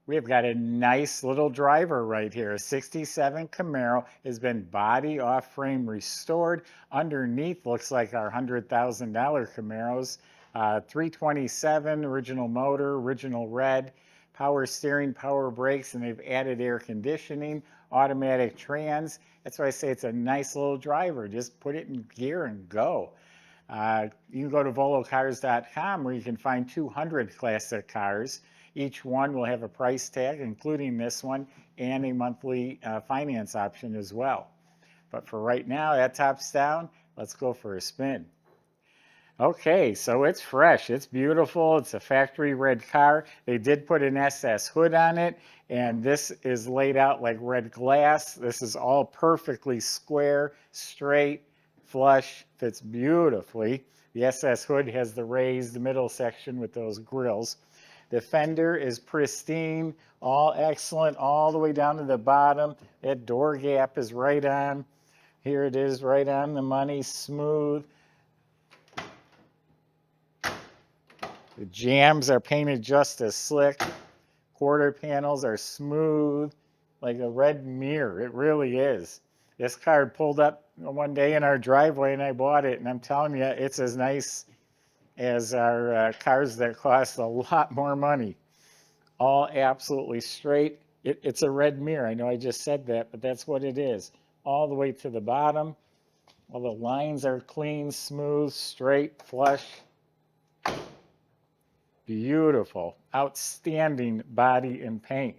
We've got a nice little driver right here. A 67 Camaro has been body off frame restored. Underneath looks like our $100,000 Camaros. 327, original motor, original red, power steering, power brakes, and they've added air conditioning, automatic trans. That's why I say it's a nice little driver. Just put it in gear and go. You can go to volocars.com where you can find 200 classic cars. Each one will have a price tag, including this one, and a monthly finance option as well. But for right now, that top's down. Let's go for a spin. Okay, so it's fresh. It's beautiful. It's a factory red car. They did put an SS hood on it, and this is laid out like red glass. This is all perfectly square, straight, flush, fits beautifully. The SS hood has the raised middle section with those grills. The fender is pristine, all excellent, all the way down to the bottom. That door gap is right on. Here it is, right on the money, smooth. The jambs are painted just as slick. Quarter panels are smooth, like a red mirror. It really is. This car pulled up one day in our driveway and I bought it, and I'm telling you, it's as nice as our cars that cost a lot more money. All absolutely straight. It's a red mirror. I know I just said that, but that's what it is. All the way to the bottom. All the lines are clean, smooth, straight, flush. Beautiful, outstanding body and paint.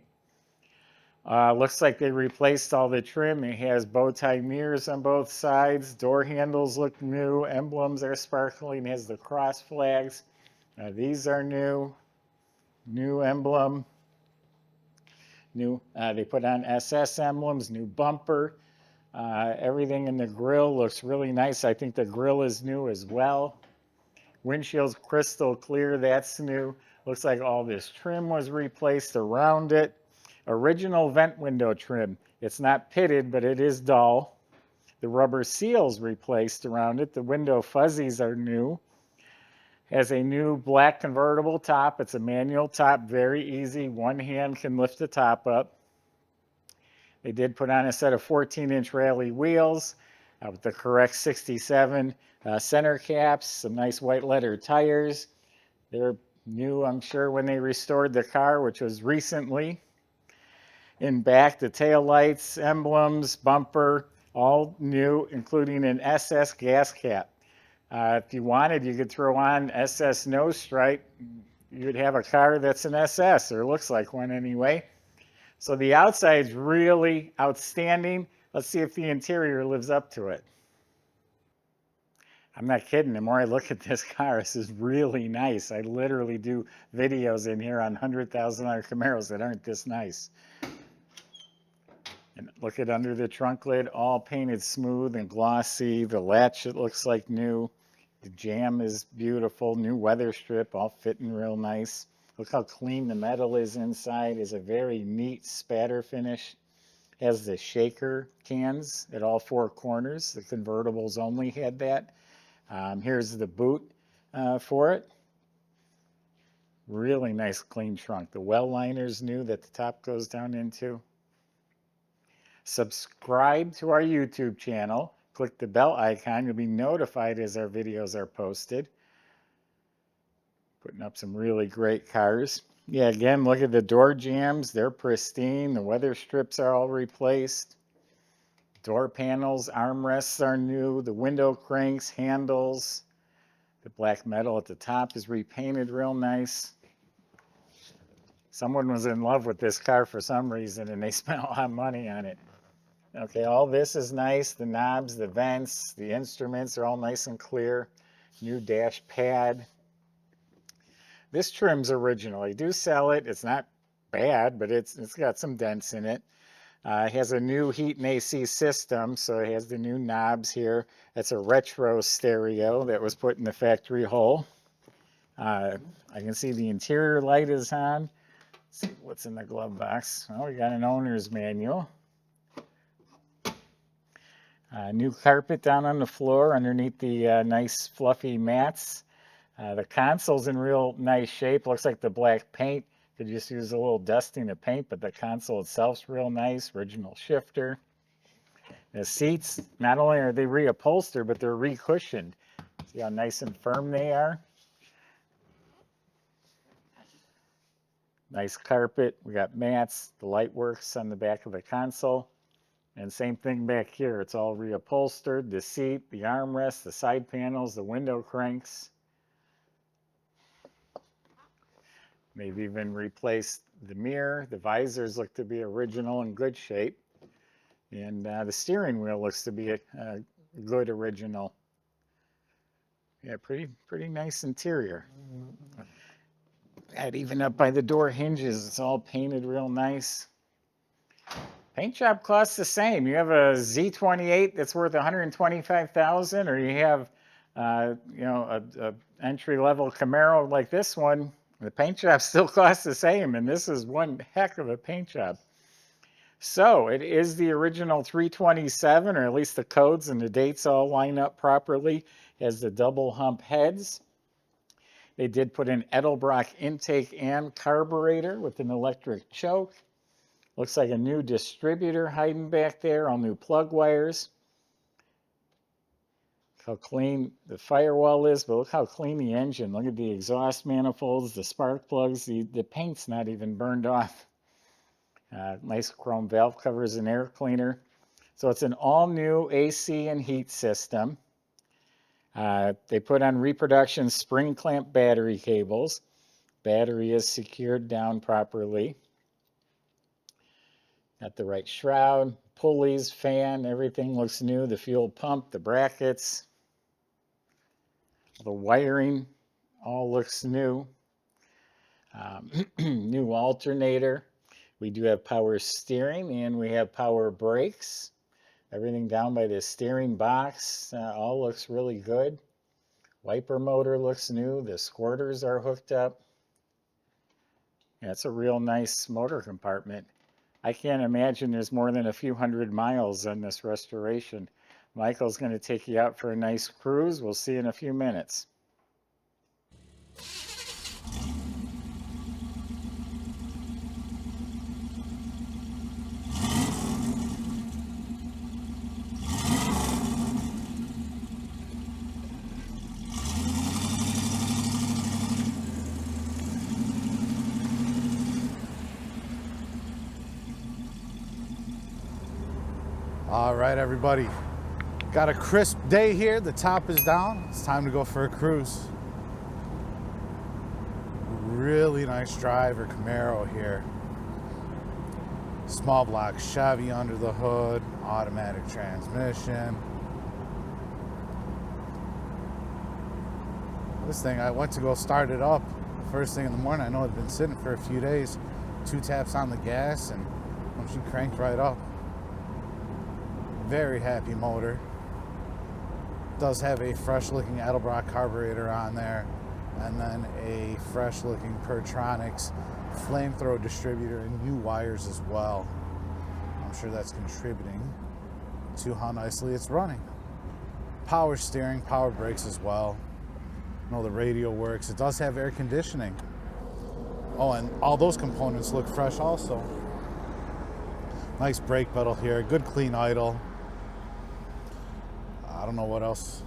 Looks like they replaced all the trim. It has bow tie mirrors on both sides. Door handles look new. Emblems are sparkling. It has the cross flags. These are new. New emblem. New. They put on SS emblems. New bumper. Everything in the grill looks really nice. I think the grill is new as well. Windshield's crystal clear, that's new. Looks like all this trim was replaced around it. Original vent window trim. It's not pitted, but it is dull. The rubber seals replaced around it. The window fuzzies are new. Has a new black convertible top. It's a manual top, very easy. One hand can lift the top up. They did put on a set of 14-inch rally wheels with the correct 67 center caps, some nice white leather tires. They're new, I'm sure, when they restored the car, which was recently. In back, the taillights, emblems, bumper, all new, including an SS gas cap. If you wanted, you could throw on SS nose stripe. You'd have a car that's an SS, or looks like one anyway. So the outside is really outstanding. Let's see if the interior lives up to it. I'm not kidding. The more I look at this car, this is really nice. I literally do videos in here on $100,000 Camaros that aren't this nice. And look at under the trunk lid, all painted smooth and glossy. The latch, it looks like new. The jamb is beautiful. New weather strip, all fitting real nice. Look how clean the metal is inside. It's a very neat spatter finish. Has the shaker cans at all four corners. The convertibles only had that. Here's the boot for it. Really nice clean trunk. The well liner's new that the top goes down into. Subscribe to our YouTube channel. Click the bell icon. You'll be notified as our videos are posted. Putting up some really great cars. Yeah, again, look at the door jambs. They're pristine. The weather strips are all replaced. Door panels, armrests are new. The window cranks, handles. The black metal at the top is repainted real nice. Someone was in love with this car for some reason, and they spent a lot of money on it. Okay, all this is nice. The knobs, the vents, the instruments are all nice and clear. New dash pad. This trim's original. They do sell it. It's not bad, but it's got some dents in it. It has a new heat and AC system, so it has the new knobs here. That's a retro stereo that was put in the factory hull. I can see the interior light is on. Let's see what's in the glove box. Oh, we got an owner's manual. New carpet down on the floor underneath the nice fluffy mats. The console's in real nice shape. Looks like the black paint Could just use a little dusting of paint, but the console itself's real nice. Original shifter. The seats, not only are they reupholstered, but they're recushioned. See how nice and firm they are? Nice carpet. We got mats. The light works on the back of the console. And same thing back here. It's all reupholstered. The seat, the armrest, the side panels, the window cranks. They've even replaced the mirror. The visors look to be original and good shape. And the steering wheel looks to be a good original. Yeah, pretty nice interior. And even up by the door hinges, it's all painted real nice. Paint job costs the same. You have a Z28 that's worth $125,000, or you have, a entry-level Camaro like this one. The paint job still costs the same, and this is one heck of a paint job. So it is the original 327, or at least the codes and the dates all line up properly. It has the double hump heads. They did put an Edelbrock intake and carburetor with an electric choke. Looks like a new distributor hiding back there, all new plug wires. Look how clean the firewall is, but look how clean the engine. Look at the exhaust manifolds, the spark plugs. The paint's not even burned off. Nice chrome valve covers and air cleaner. So it's an all-new AC and heat system. They put on reproduction spring clamp battery cables. Battery is secured down properly. Got the right shroud, pulleys, fan, everything looks new. The fuel pump, the brackets, the wiring all looks new. New alternator. We do have power steering and we have power brakes. Everything down by the steering box all looks really good. Wiper motor looks new. The squirters are hooked up. Yeah, it's a real nice motor compartment. I can't imagine there's more than a few hundred miles on this restoration. Michael's going to take you out for a nice cruise. We'll see you in a few minutes. All right, everybody. Got a crisp day here. The top is down. It's time to go for a cruise. Really nice driver Camaro here. Small block Chevy under the hood, automatic transmission. This thing, I went to go start it up first thing in the morning. I know it's been sitting for a few days. 2 taps on the gas and she cranked right up. Very happy motor. Does have a fresh looking Edelbrock carburetor on there, and then a fresh looking Pertronics flamethrower distributor and new wires as well. I'm sure that's contributing to how nicely it's running. Power steering, power brakes as well. I know the radio works. It does have air conditioning. Oh, and all those components look fresh also. Nice brake pedal here, good clean idle. I don't know what else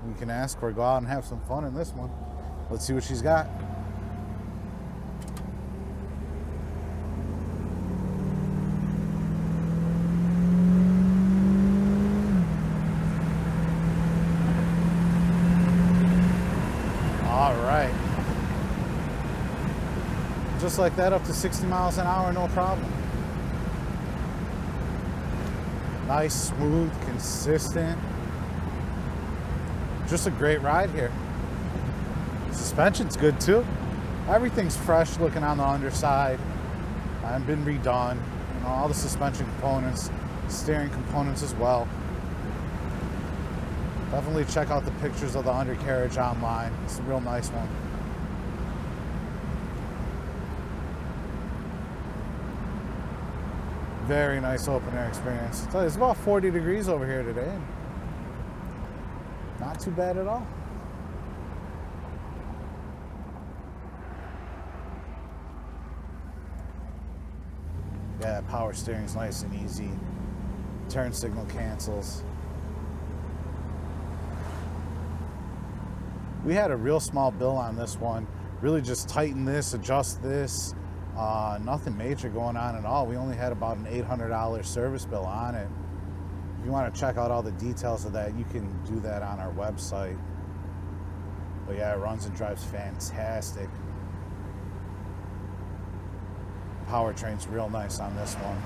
we can ask for. Go out and have some fun in this one. Let's see what she's got. All right. Just like that, up to 60 miles an hour, no problem. Nice, smooth, consistent. Just a great ride here. Suspension's good too. Everything's fresh looking on the underside. And been redone. You know, all the suspension components, steering components as well. Definitely check out the pictures of the Undercarriage online. It's a real nice one. Very nice open air experience. It's about 40 degrees over here today. Not too bad at all. Yeah, power steering's nice and easy. Turn signal cancels. We had a real small bill on this one. Really just tighten this, adjust this. Nothing major going on at all. We only had about an $800 service bill on it. If you want to check out all the details of that, you can do that on our website. But yeah, it runs and drives fantastic. Powertrain's real nice on this one.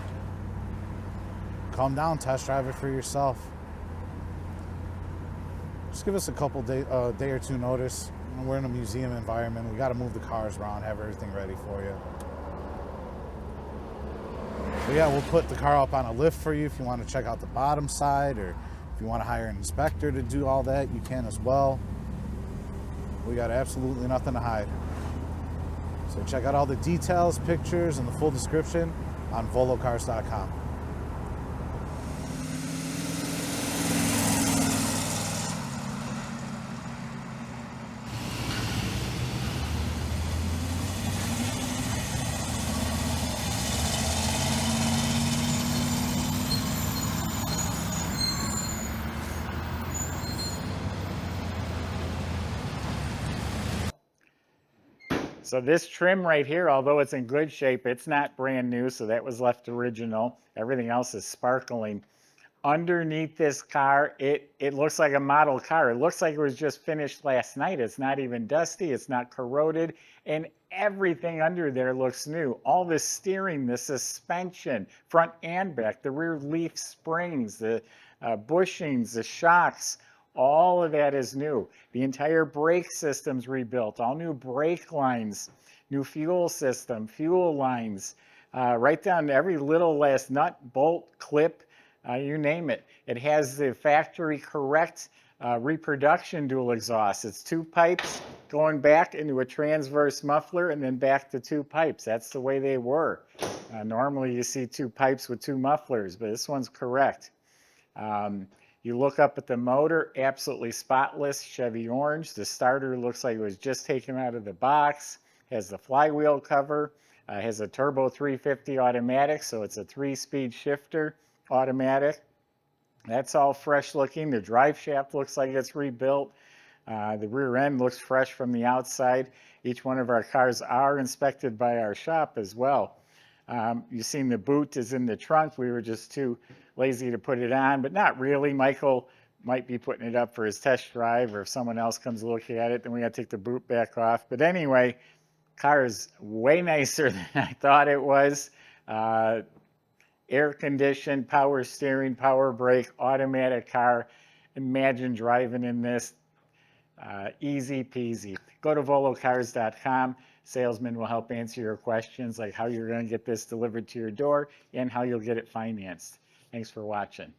Come down, test drive it for yourself. Just give us a couple day or two notice. We're in a museum environment. We got to move the cars around, have everything ready for you. But yeah, we'll put the car up on a lift for you if you want to check out the bottom side, or if you want to hire an inspector to do all that, you can as well. We got absolutely nothing to hide. So check out all the details, pictures, and the full description on volocars.com. So this trim right here, although it's in good shape, it's not brand new, so that was left original. Everything else is sparkling. Underneath this car, it looks like a model car. It looks like it was just finished last night. It's not even dusty, it's not corroded, and everything under there looks new. All the steering, the suspension, front and back, the rear leaf springs, the bushings, the shocks, all of that is new. The entire brake system's rebuilt, all new brake lines, new fuel system, fuel lines, right down to every little last nut, bolt, clip, you name it. It has the factory correct reproduction dual exhaust. It's two pipes going back into a transverse muffler and then back to two pipes. That's the way they were. Normally you see two pipes with two mufflers, but this one's correct. You look up at the motor, absolutely spotless, Chevy orange. The starter looks like it was just taken out of the box. Has the flywheel cover, has a turbo 350 automatic, so it's a 3-speed shifter automatic. That's all fresh looking. The drive shaft looks like it's rebuilt. The rear end looks fresh from the outside. Each one of our cars are inspected by our shop as well. You've seen the boot is in the trunk. We were just too lazy to put it on, but not really. Michael might be putting it up for his test drive, or if someone else comes to look at it, then we got to take the boot back off. But anyway, car is way nicer than I thought it was. Air conditioned, power steering, power brake, automatic car. Imagine driving in this. Easy peasy. Go to volocars.com. Salesman will help answer your questions, like how you're going to get this delivered to your door and how you'll get it financed. Thanks for watching.